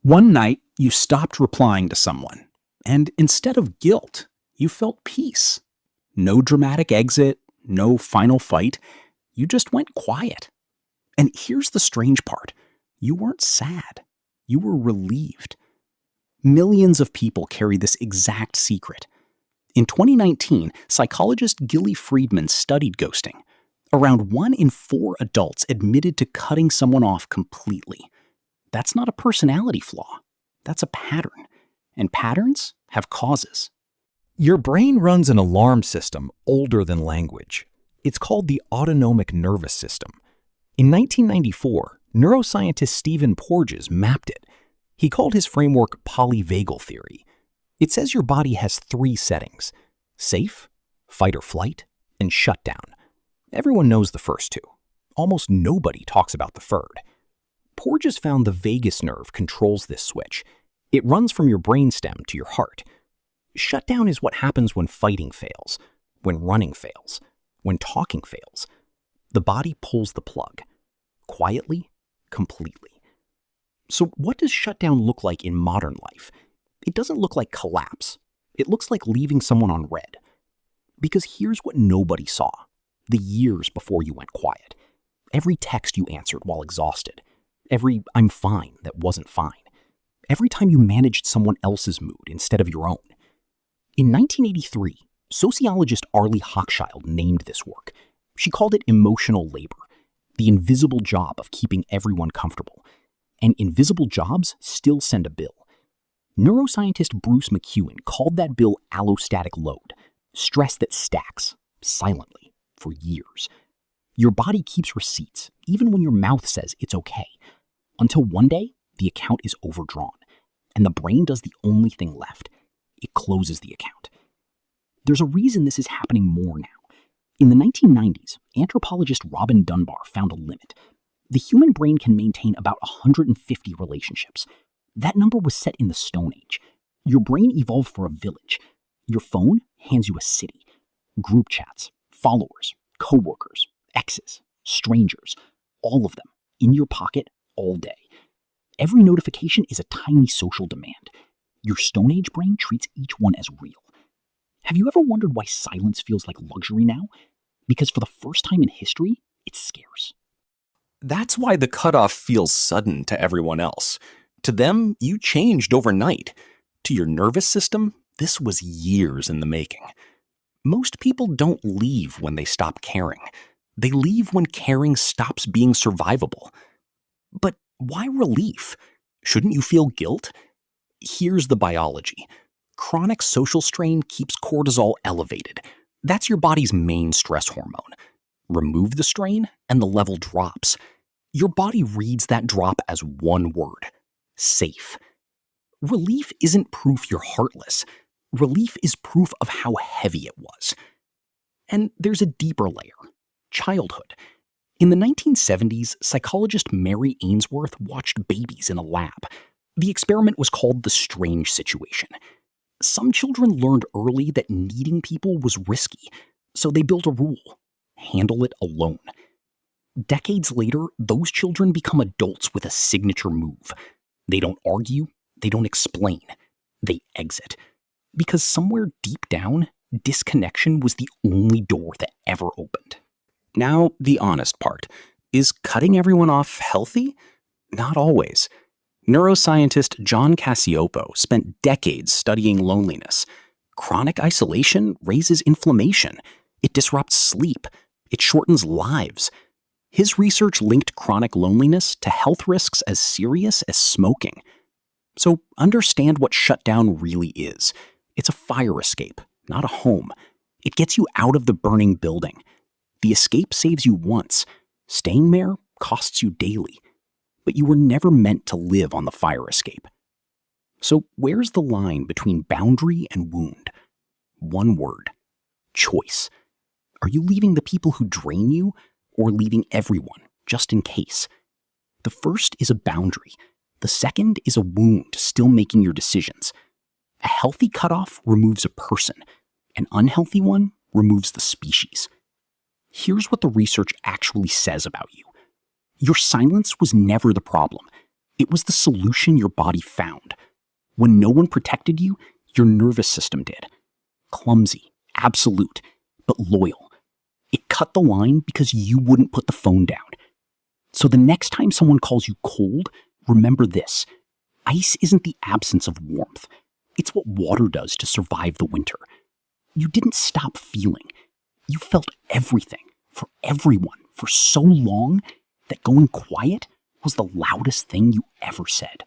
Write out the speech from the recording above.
One night, you stopped replying to someone, and instead of guilt, you felt peace. No dramatic exit, no final fight. You just went quiet. And here's the strange part. You weren't sad. You were relieved. Millions of people carry this exact secret. In 2019, psychologist Gilly Friedman studied ghosting. Around 1 in 4 adults admitted to cutting someone off completely. That's not a personality flaw. That's a pattern. And patterns have causes. Your brain runs an alarm system older than language. It's called the autonomic nervous system. In 1994, neuroscientist Stephen Porges mapped it. He called his framework Polyvagal Theory. It says your body has 3 settings: safe, fight or flight, and shutdown. Everyone knows the first 2. Almost nobody talks about the third. Porges found the vagus nerve controls this switch. It runs from your brainstem to your heart. Shutdown is what happens when fighting fails, when running fails, when talking fails. The body pulls the plug. Quietly, completely. So what does shutdown look like in modern life? It doesn't look like collapse. It looks like leaving someone on red. Because here's what nobody saw. The years before you went quiet. Every text you answered while exhausted. Every "I'm fine" that wasn't fine. Every time you managed someone else's mood instead of your own. In 1983, sociologist Arlie Hochschild named this work. She called it emotional labor, the invisible job of keeping everyone comfortable. And invisible jobs still send a bill. Neuroscientist Bruce McEwen called that bill allostatic load, stress that stacks, silently, for years. Your body keeps receipts, even when your mouth says it's okay, until one day the account is overdrawn, and the brain does the only thing left. It closes the account. There's a reason this is happening more now. In the 1990s, anthropologist Robin Dunbar found a limit. The human brain can maintain about 150 relationships. That number was set in the Stone Age. Your brain evolved for a village. Your phone hands you a city. Group chats, followers, coworkers, exes, strangers, all of them in your pocket all day. Every notification is a tiny social demand. Your Stone Age brain treats each one as real. Have you ever wondered why silence feels like luxury now? Because for the first time in history, it's scarce. That's why the cutoff feels sudden to everyone else. To them, you changed overnight. To your nervous system, this was years in the making. Most people don't leave when they stop caring. They leave when caring stops being survivable. But why relief? Shouldn't you feel guilt? Here's the biology. Chronic social strain keeps cortisol elevated. That's your body's main stress hormone. Remove the strain, and the level drops. Your body reads that drop as one word: safe. Relief isn't proof you're heartless. Relief is proof of how heavy it was. And there's a deeper layer: childhood. In the 1970s, psychologist Mary Ainsworth watched babies in a lab. The experiment was called the strange situation. Some children learned early that needing people was risky, so they built a rule: handle it alone. Decades later, those children become adults with a signature move. They don't argue, they don't explain, they exit. Because somewhere deep down, disconnection was the only door that ever opened. Now, the honest part. Is cutting everyone off healthy? Not always. Neuroscientist John Cacioppo spent decades studying loneliness. Chronic isolation raises inflammation. It disrupts sleep. It shortens lives. His research linked chronic loneliness to health risks as serious as smoking. So understand what shutdown really is. It's a fire escape, not a home. It gets you out of the burning building. The escape saves you once. Staying there costs you daily. But you were never meant to live on the fire escape. So where's the line between boundary and wound? One word: choice. Are you leaving the people who drain you, or leaving everyone, just in case? The first is a boundary. The second is a wound still making your decisions. A healthy cutoff removes a person. An unhealthy one removes the species. Here's what the research actually says about you. Your silence was never the problem. It was the solution your body found. When no one protected you, your nervous system did. Clumsy, absolute, but loyal. It cut the line because you wouldn't put the phone down. So the next time someone calls you cold, remember this. Ice isn't the absence of warmth. It's what water does to survive the winter. You didn't stop feeling. You felt everything, for everyone, for so long that going quiet was the loudest thing you ever said.